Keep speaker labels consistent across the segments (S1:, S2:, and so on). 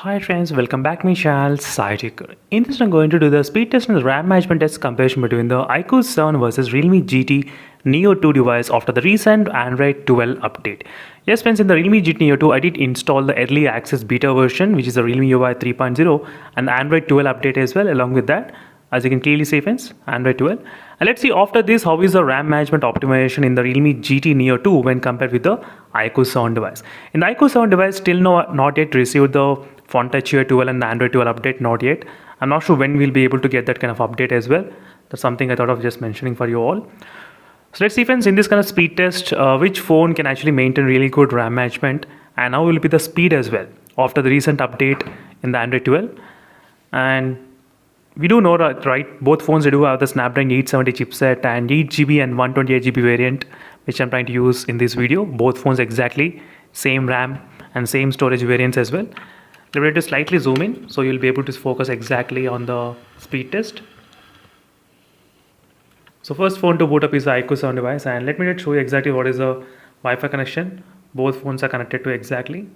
S1: Hi friends, welcome back to my channel SciTech. In this I'm going to do the speed test and the RAM management test comparison between the iQOO 7 versus Realme GT Neo 2 device after the recent Android 12 update. Yes friends, in the Realme GT Neo 2 I did install the early access beta version, which is the Realme UI 3.0 and the Android 12 update as well. Along with that, as you can clearly see friends, Android 12. And let's see after this how is the RAM management optimization in the Realme GT Neo 2 when compared with the iQOO 7 device. In the iQOO 7 device, still not yet received the FontTouch 12 and the Android 12 update, not yet. I'm not sure when we'll be able to get that kind of update as well. That's something I thought of just mentioning for you all. So let's see friends, in this kind of speed test, which phone can actually maintain really good RAM management and how will be the speed as well after the recent update in the Android 12. And we do know that, right, both phones do have the Snapdragon 870 chipset and 8GB and 128GB variant, which I'm trying to use in this video. Both phones exactly same RAM and same storage variants as well. Let me just slightly zoom in so you'll be able to focus exactly on the speed test. So first phone to boot up is the iQOO 7 device, and let me just show you exactly what is the Wi-Fi connection. Both phones are connected to exactly.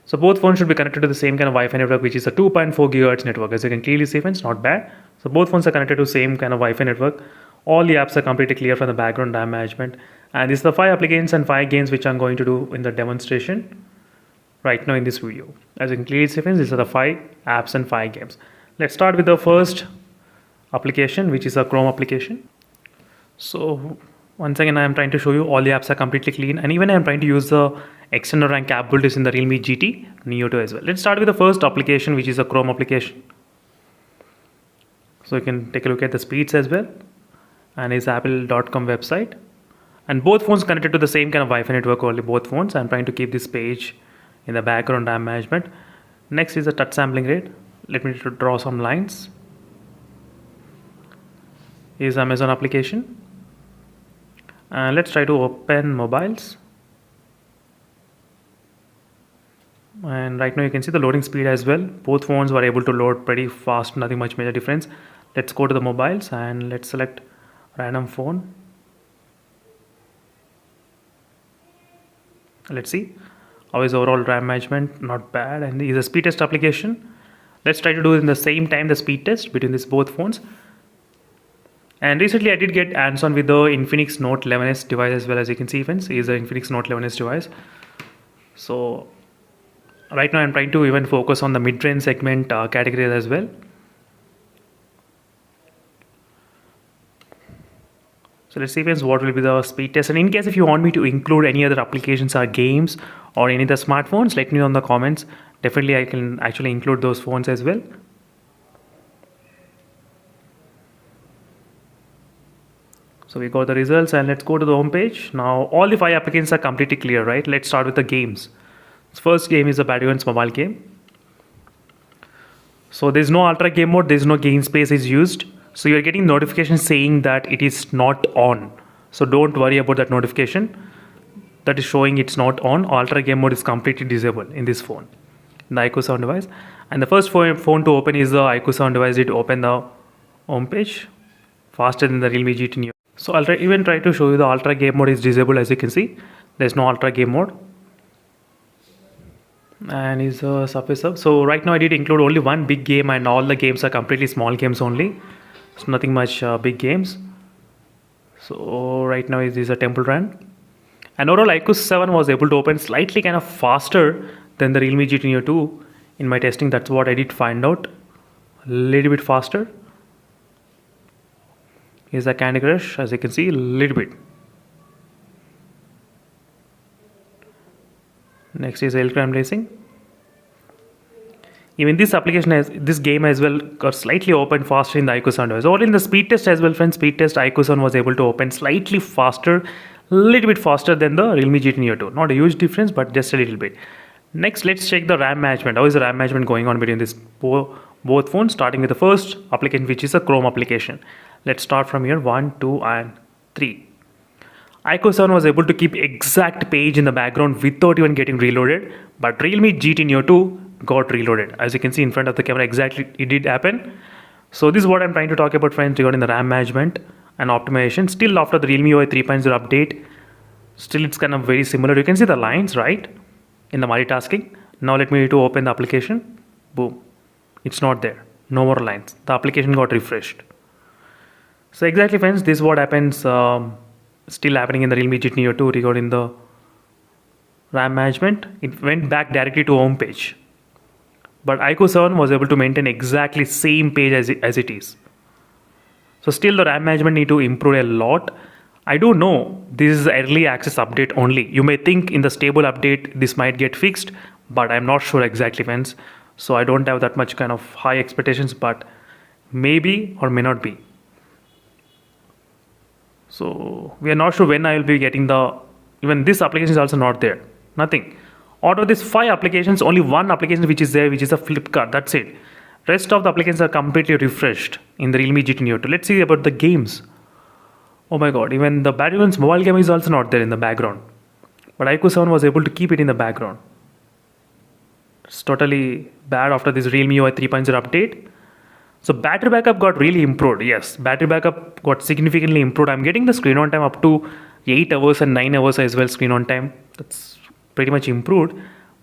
S1: So both phones should be connected to the same kind of Wi-Fi network, which is a 2.4 GHz network. As you can clearly see friends, not bad. So both phones are connected to the same kind of Wi-Fi network. All the apps are completely clear from the background RAM management. And these are the 5 applications and 5 games which I'm going to do in the demonstration right now in this video. As you can clearly see friends, these are the 5 apps and 5 games. Let's start with the first application, which is a Chrome application. So once again, I am trying to show you all the apps are completely clean, and even I am trying to use the external RAM capabilities in the Realme GT Neo 2 as well. Let's start with the first application, which is a Chrome application. So you can take a look at the speeds as well, and it's apple.com website. And both phones connected to the same kind of Wi-Fi network, only both phones. I'm trying to keep this page in the background RAM management. Next is the touch sampling rate. Let me draw some lines. Is Amazon application. And let's try to open mobiles. And right now you can see the loading speed as well. Both phones were able to load pretty fast, nothing much major difference. Let's go to the mobiles and let's select random phone. Let's see how is overall RAM management. Not bad. And is a speed test application. Let's try to do in the same time the speed test between these both phones. And recently I did get hands-on with the Infinix Note 11s device as well. As you can see friends, is the Infinix Note 11s device. So right now I'm trying to even focus on the mid-range segment categories as well. So let's see friends what will be the speed test, and in case if you want me to include any other applications or games or any other smartphones, let me know in the comments. Definitely I can actually include those phones as well. So we got the results and let's go to the home page. Now all the 5 applications are completely clear, right? Let's start with the games. First game is the Battlegrounds mobile game. So there's no ultra game mode, there's no game space is used. So you're getting notification saying that it is not on. So don't worry about that notification that is showing it's not on. Ultra game mode is completely disabled in this phone, the iQOO 7 device. And the first phone to open is the iQOO 7 device. It open the home page faster than the Realme GT Neo. So I'll even try to show you the ultra game mode is disabled. As you can see, there's no ultra game mode. And is a Surface Hub. So right now I did include only one big game, and all the games are completely small games only. So nothing much big games. So right now is a Temple Run. And overall iQOO 7 was able to open slightly kind of faster than the Realme GT Neo 2 in my testing. That's what I did find out. A little bit faster. Is a Candy Crush, as you can see, a little bit. Next is Hill Climb Racing. Even this application this game as well got slightly open faster in the iQOO 7 device. Or in the speed test as well, friends, speed test iQOO 7 was able to open slightly faster, a little bit faster than the Realme GT Neo 2. Not a huge difference, but just a little bit. Next, let's check the RAM management. How is the RAM management going on between these both phones? Starting with the first application, which is a Chrome application. Let's start from here, 1, 2 and 3. iQOO 7 was able to keep exact page in the background without even getting reloaded, but Realme GT Neo 2 got reloaded. As you can see in front of the camera, exactly it did happen. So this is what I'm trying to talk about friends regarding the RAM management and optimization. Still after the Realme UI 3.0 update, Still, it's kind of very similar. You can see the lines, right, in the multitasking. Now let me to open the application. Boom. It's not there. No more lines. The application got refreshed. So exactly, friends, this is what happens. Still happening in the Realme GT Neo 2 regarding the RAM management. It went back directly to home page. But iQOO 7 was able to maintain exactly same page as it is. So still the RAM management need to improve a lot. I do know this is early access update only. You may think in the stable update this might get fixed, but I'm not sure exactly, friends. So I don't have that much kind of high expectations, but maybe or may not be. So we are not sure when I will be getting even this application is also not there. Nothing. Out of these 5 applications, only one application which is there, which is a Flipkart. That's it. Rest of the applications are completely refreshed in the Realme GT Neo 2. Let's see about the games. Oh my god, even the Battlefield's mobile game is also not there in the background. But iQOO 7 was able to keep it in the background. It's totally bad after this Realme UI 3.0 update. So battery backup got really improved. Yes, battery backup got significantly improved. I'm getting the screen on time up to 8 hours and 9 hours as well, screen on time. That's pretty much improved.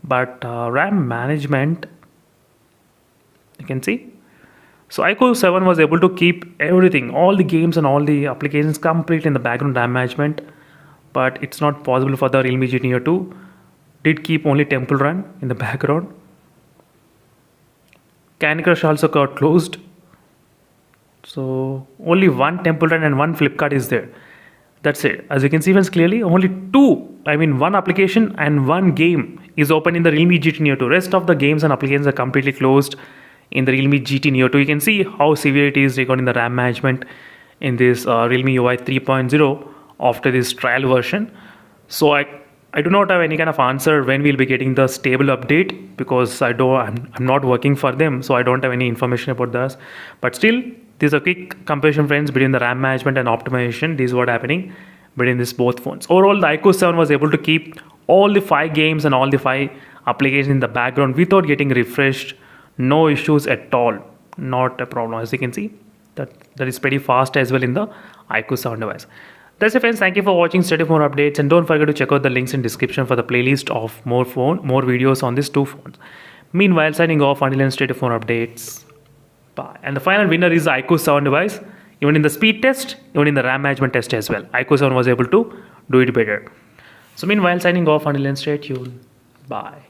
S1: But RAM management, you can see. So iQOO 7 was able to keep everything, all the games and all the applications complete in the background RAM management. But it's not possible for the Realme GT Neo 2. Did keep only Temple Run in the background. Candy Crush also got closed. So only one Temple Run and one Flipkart is there. That's it. As you can see, friends, clearly only one application and one game is open in the Realme GT Neo 2. Rest of the games and applications are completely closed in the Realme GT Neo 2. You can see how severe it is regarding the RAM management in this Realme UI 3.0 after this trial version. So I do not have any kind of answer when we'll be getting the stable update, because I'm not working for them, so I don't have any information about this. But still, this is a quick comparison, friends, between the RAM management and optimization. This is what happening between these both phones. Overall, the iQOO 7 was able to keep all the 5 games and all the 5 applications in the background without getting refreshed. No issues at all. Not a problem. As you can see, that is pretty fast as well in the iQOO 7 device. That's it, friends. Thank you for watching. Stay tuned for more updates, and don't forget to check out the links in description for the playlist of more videos on these 2 phones. Meanwhile, signing off until then, stay tuned for more updates. Bye. And the final winner is the iQOO 7 device. Even in the speed test, even in the RAM management test as well, iQOO 7 was able to do it better. So meanwhile, signing off until then, stay tuned. Bye.